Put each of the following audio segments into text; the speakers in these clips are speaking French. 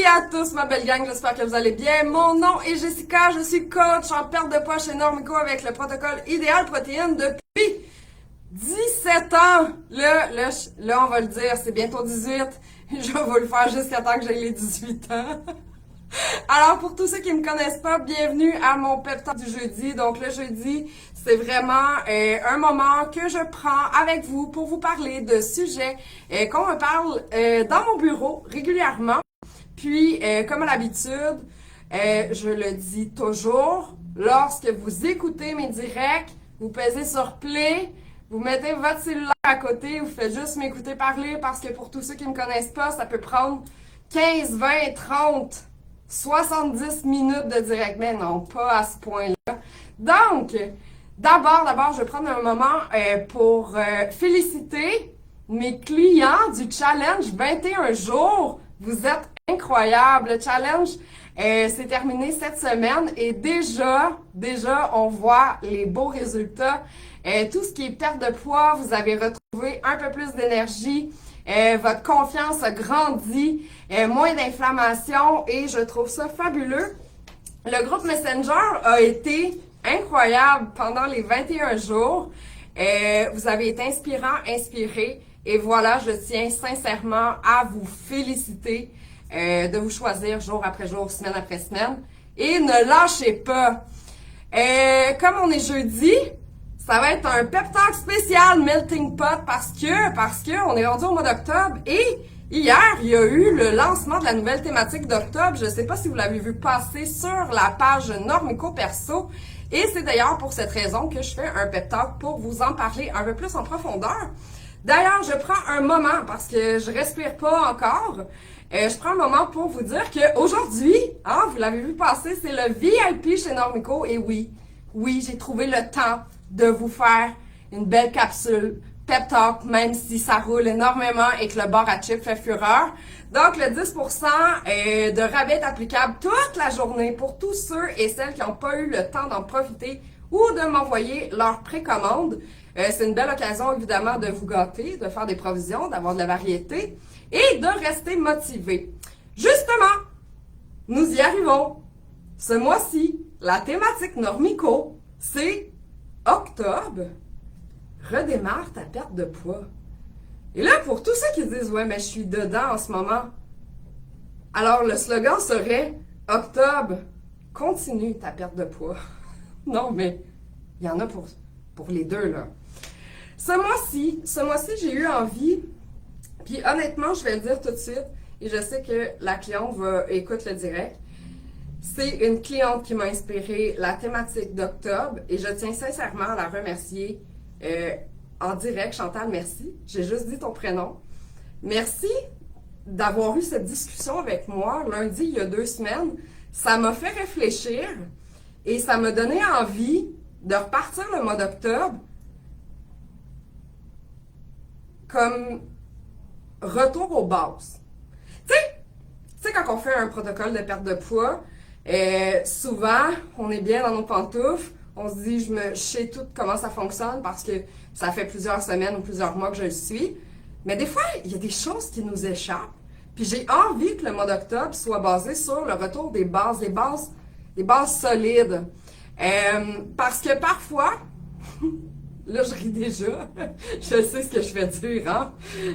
à tous ma belle gang, j'espère que vous allez bien. Mon nom est Jessica, je suis coach en perte de poids chez Normico avec le protocole Idéal Protéines depuis 17 ans. Là, on va le dire, c'est bientôt 18. Je vais vous le faire jusqu'à temps que j'aie les 18 ans. Alors, pour tous ceux qui ne me connaissent pas, bienvenue à mon pep talk du jeudi. Donc, le jeudi, c'est vraiment un moment que je prends avec vous pour vous parler de sujets qu'on me parle dans mon bureau régulièrement. Puis, comme à l'habitude, je le dis toujours, lorsque vous écoutez mes directs, vous pesez sur play, vous mettez votre cellulaire à côté, vous faites juste m'écouter parler parce que pour tous ceux qui ne me connaissent pas, ça peut prendre 15, 20, 30, 70 minutes de direct, mais non, pas à ce point-là. Donc, d'abord, je vais prendre un moment pour féliciter mes clients du challenge 21 jours. Vous êtes incroyables. Le challenge s'est terminé cette semaine et déjà, on voit les beaux résultats. Tout ce qui est perte de poids, vous avez retrouvé un peu plus d'énergie. Votre confiance a grandi, moins d'inflammation et je trouve ça fabuleux. Le groupe Messenger a été incroyable pendant les 21 jours. Vous avez été inspiré et voilà, je tiens sincèrement à vous féliciter de vous choisir jour après jour, semaine après semaine et ne lâchez pas. Comme on est jeudi, ça va être un pep talk spécial Melting Pot parce que on est rendu au mois d'octobre et hier, il y a eu le lancement de la nouvelle thématique d'octobre. Je ne sais pas si vous l'avez vu passer sur la page Normico Perso et c'est d'ailleurs pour cette raison que je fais un pep talk pour vous en parler un peu plus en profondeur. D'ailleurs, je prends un moment parce que je respire pas encore. Je prends un moment pour vous dire qu'aujourd'hui, vous l'avez vu passer, c'est le VIP chez Normico et oui, j'ai trouvé le temps de vous faire une belle capsule pep talk, même si ça roule énormément et que le bar à chips fait fureur. Donc, le 10% de rabais est applicable toute la journée pour tous ceux et celles qui n'ont pas eu le temps d'en profiter ou de m'envoyer leur précommande. C'est une belle occasion, évidemment, de vous gâter, de faire des provisions, d'avoir de la variété et de rester motivé. Justement, nous y arrivons. Ce mois-ci, la thématique Normico, c'est octobre, redémarre ta perte de poids. Et là, pour tous ceux qui disent « Ouais, mais je suis dedans en ce moment », alors le slogan serait « Octobre, continue ta perte de poids ». Non, mais il y en a pour les deux, là. Ce mois-ci, j'ai eu envie, puis honnêtement, je vais le dire tout de suite, et je sais que la cliente écoute le direct. C'est une cliente qui m'a inspiré la thématique d'octobre et je tiens sincèrement à la remercier en direct. Chantal, merci. J'ai juste dit ton prénom. Merci d'avoir eu cette discussion avec moi lundi, il y a 2 semaines. Ça m'a fait réfléchir et ça m'a donné envie de repartir le mois d'octobre comme retour aux bases. Tu sais, quand on fait un protocole de perte de poids, souvent, on est bien dans nos pantoufles, on se dit, je sais tout comment ça fonctionne parce que ça fait plusieurs semaines ou plusieurs mois que je le suis. Mais des fois, il y a des choses qui nous échappent. Puis j'ai envie que le mois d'octobre soit basé sur le retour des bases, des bases solides. Parce que parfois, là je ris déjà, je sais ce que je vais dire, hein?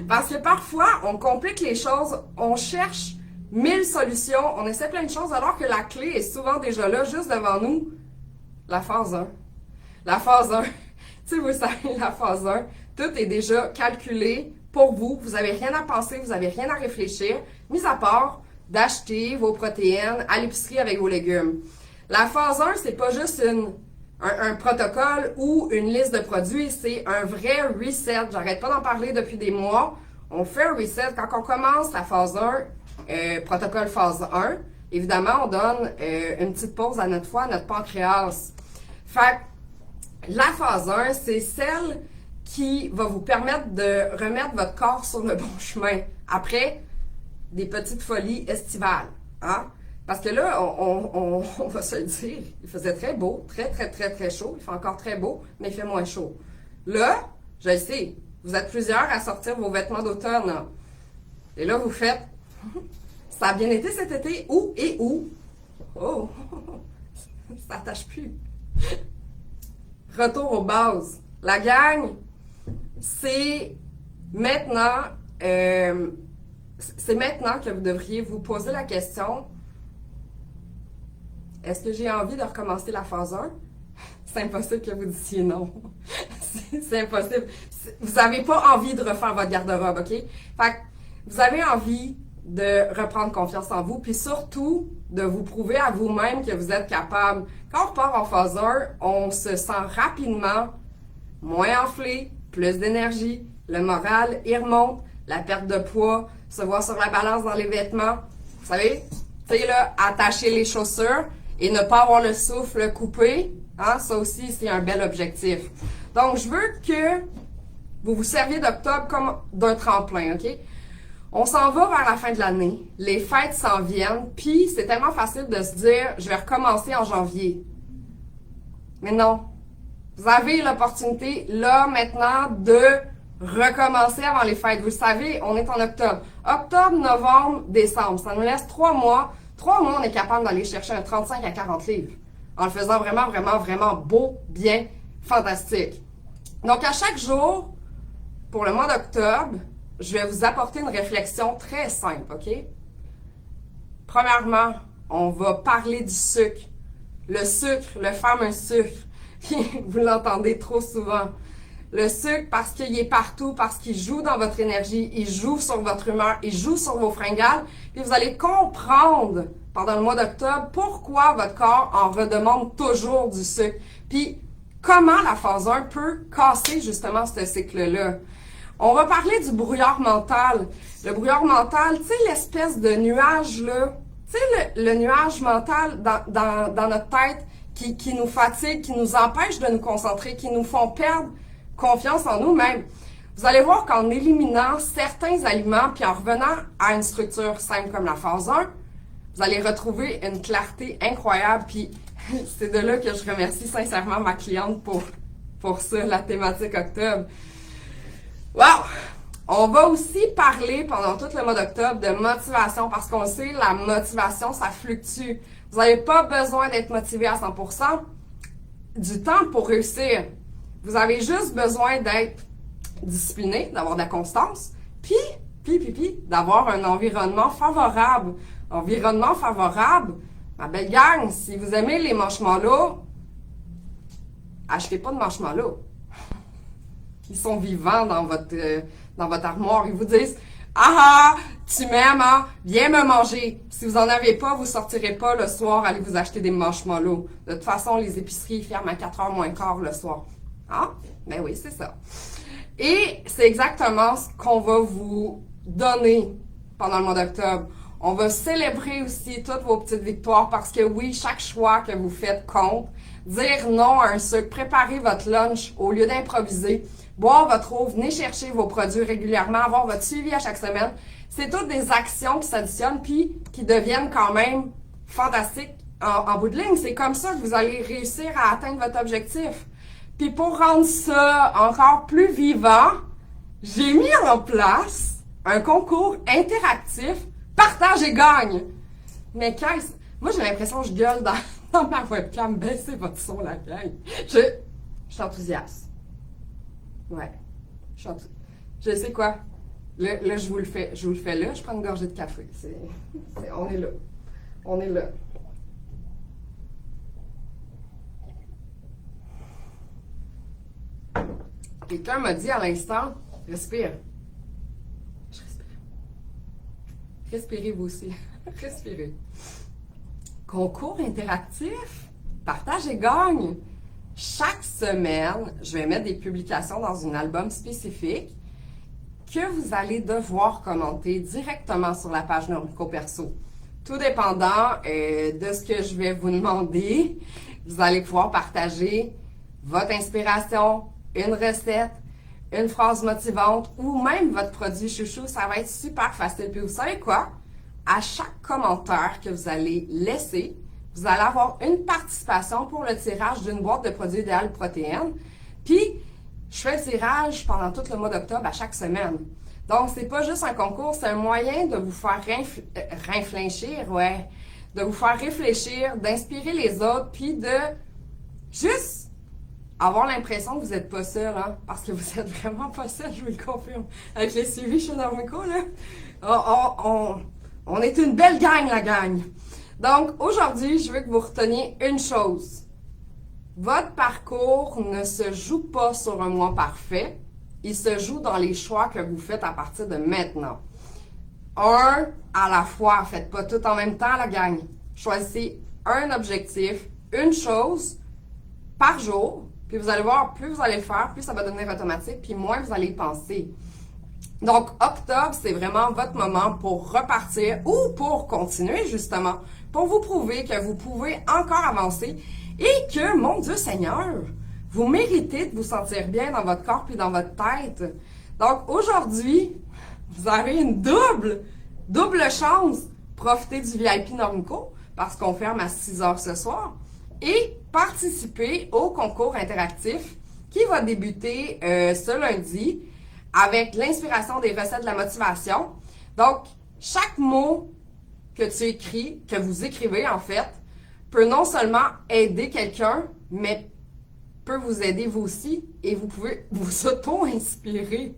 Parce que parfois, on complique les choses, on cherche 1000 solutions, on essaie plein de choses alors que la clé est souvent déjà là, juste devant nous. La phase 1. La phase 1. Tu sais, vous savez, la phase 1, tout est déjà calculé pour vous. Vous n'avez rien à penser, vous n'avez rien à réfléchir, mis à part d'acheter vos protéines à l'épicerie avec vos légumes. La phase 1, c'est pas juste un protocole ou une liste de produits, c'est un vrai reset. J'arrête pas d'en parler depuis des mois. On fait un reset. Quand on commence la phase 1, protocole phase 1, évidemment, on donne une petite pause à notre foie, à notre pancréas. Fait que la phase 1, c'est celle qui va vous permettre de remettre votre corps sur le bon chemin après des petites folies estivales. Hein? Parce que là, on va se le dire, il faisait très beau, très chaud. Il fait encore très beau, mais il fait moins chaud. Là, je le sais, vous êtes plusieurs à sortir vos vêtements d'automne. Et là, vous faites... Ça a bien été cet été. Où et où? Oh, ça tâche plus. Retour aux bases. La gang, c'est maintenant, que vous devriez vous poser la question, est-ce que j'ai envie de recommencer la phase 1? C'est impossible que vous disiez non. C'est impossible. Vous n'avez pas envie de refaire votre garde-robe, OK? Fait que vous avez envie de reprendre confiance en vous, puis surtout de vous prouver à vous-même que vous êtes capable. Quand on repart en phase 1, on se sent rapidement moins enflé, plus d'énergie, le moral, il remonte, la perte de poids, se voir sur la balance dans les vêtements. Vous savez, tu sais là, attacher les chaussures et ne pas avoir le souffle coupé, hein, ça aussi c'est un bel objectif. Donc je veux que vous vous serviez d'octobre comme d'un tremplin, OK? On s'en va vers la fin de l'année, les fêtes s'en viennent, puis c'est tellement facile de se dire je vais recommencer en janvier. Mais non. Vous avez l'opportunité, là, maintenant, de recommencer avant les fêtes. Vous le savez, on est en octobre. Octobre, novembre, décembre. Ça nous laisse 3 mois. 3 mois, on est capable d'aller chercher un 35 à 40 livres. En le faisant vraiment, vraiment, vraiment beau, bien, fantastique. Donc, à chaque jour, pour le mois d'octobre, je vais vous apporter une réflexion très simple, OK? Premièrement, on va parler du sucre. Le sucre, le fameux sucre. Vous l'entendez trop souvent. Le sucre, parce qu'il est partout, parce qu'il joue dans votre énergie, il joue sur votre humeur, il joue sur vos fringales. Puis vous allez comprendre pendant le mois d'octobre pourquoi votre corps en redemande toujours du sucre. Puis comment la phase 1 peut casser justement ce cycle-là. On va parler du brouillard mental. Le brouillard mental, tu sais, l'espèce de nuage là. Tu sais, le nuage mental dans notre tête qui nous fatigue, qui nous empêche de nous concentrer, qui nous font perdre confiance en nous-mêmes. Vous allez voir qu'en éliminant certains aliments, puis en revenant à une structure simple comme la phase 1, vous allez retrouver une clarté incroyable. Puis c'est de là que je remercie sincèrement ma cliente pour ça, la thématique octobre. Wow! On va aussi parler pendant tout le mois d'octobre de motivation parce qu'on sait, la motivation, ça fluctue. Vous n'avez pas besoin d'être motivé à 100% du temps pour réussir. Vous avez juste besoin d'être discipliné, d'avoir de la constance, puis d'avoir un environnement favorable. Environnement favorable, ma belle gang, si vous aimez les marshmallows, achetez pas de marshmallows. Ils sont vivants dans votre armoire. Ils vous disent « Ah, tu m'aimes, hein? Viens me manger. » Si vous en avez pas, vous sortirez pas le soir, allez vous acheter des marshmallows. De toute façon, les épiceries ferment à 4h moins quart le soir. Ah, ben oui, c'est ça. Et c'est exactement ce qu'on va vous donner pendant le mois d'octobre. On va célébrer aussi toutes vos petites victoires parce que oui, chaque choix que vous faites compte. Dire non à un sucre, préparer votre lunch au lieu d'improviser, boire votre eau, venez chercher vos produits régulièrement, avoir votre suivi à chaque semaine. C'est toutes des actions qui s'additionnent puis qui deviennent quand même fantastiques en bout de ligne. C'est comme ça que vous allez réussir à atteindre votre objectif. Puis pour rendre ça encore plus vivant, j'ai mis en place un concours interactif Partage et gagne. Mais qu'est-ce... Moi, j'ai l'impression que je gueule dans ma webcam. Baissez votre son, la gang. Je suis enthousiaste. Ouais. Je sais quoi. Là, je vous le fais. Je vous le fais là. Je prends une gorgée de café. On est là. On est là. Quelqu'un m'a dit à l'instant, respire. Je respire. Respirez vous aussi. Respirez. Concours interactif, partage et gagne. Chaque semaine, je vais mettre des publications dans un album spécifique que vous allez devoir commenter directement sur la page Normico Perso. Tout dépendant de ce que je vais vous demander, vous allez pouvoir partager votre inspiration, une recette, une phrase motivante ou même votre produit chouchou. Ça va être super facile. Puis vous savez quoi? À chaque commentaire que vous allez laisser, vous allez avoir une participation pour le tirage d'une boîte de produits idéal protéines. Puis, je fais le tirage pendant tout le mois d'octobre à chaque semaine. Donc, c'est pas juste un concours, c'est un moyen de vous faire réfléchir, ouais. De vous faire réfléchir, d'inspirer les autres, puis de juste avoir l'impression que vous n'êtes pas seul, hein, parce que vous êtes vraiment pas seul, je vous le confirme. Avec les suivis chez Normico, là, on est une belle gang, la gang. Donc, aujourd'hui, je veux que vous reteniez une chose. Votre parcours ne se joue pas sur un mois parfait. Il se joue dans les choix que vous faites à partir de maintenant. Un à la fois. Faites pas tout en même temps, la gang. Choisissez un objectif, une chose par jour. Puis vous allez voir, plus vous allez le faire, plus ça va devenir automatique, puis moins vous allez y penser. Donc, octobre, c'est vraiment votre moment pour repartir ou pour continuer, justement, pour vous prouver que vous pouvez encore avancer et que, mon Dieu Seigneur, vous méritez de vous sentir bien dans votre corps puis dans votre tête. Donc, aujourd'hui, vous avez une double chance. Profitez du VIP Normico parce qu'on ferme à 6 heures ce soir et participer au concours interactif qui va débuter ce lundi avec l'inspiration des recettes de la motivation. Donc, chaque mot que tu écris, que vous écrivez en fait, peut non seulement aider quelqu'un, mais peut vous aider vous aussi et vous pouvez vous auto-inspirer.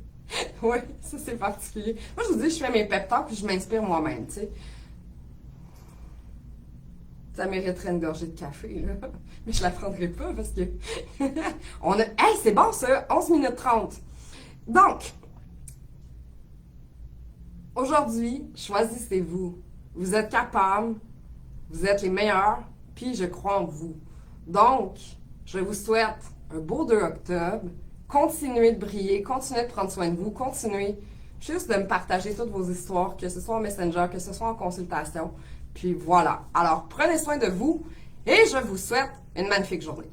Oui, ça c'est particulier. Moi, je vous dis, je fais mes pep talks puis je m'inspire moi-même, tu sais. Ça mériterait une gorgée de café, là. Mais je la prendrai pas parce que Hey, c'est bon ça! 11 minutes 30. Donc, aujourd'hui, choisissez-vous. Vous êtes capables, vous êtes les meilleurs, puis je crois en vous. Donc, je vous souhaite un beau 2 octobre. Continuez de briller, continuez de prendre soin de vous, continuez juste de me partager toutes vos histoires, que ce soit en Messenger, que ce soit en consultation. Puis voilà. Alors, prenez soin de vous et je vous souhaite une magnifique journée.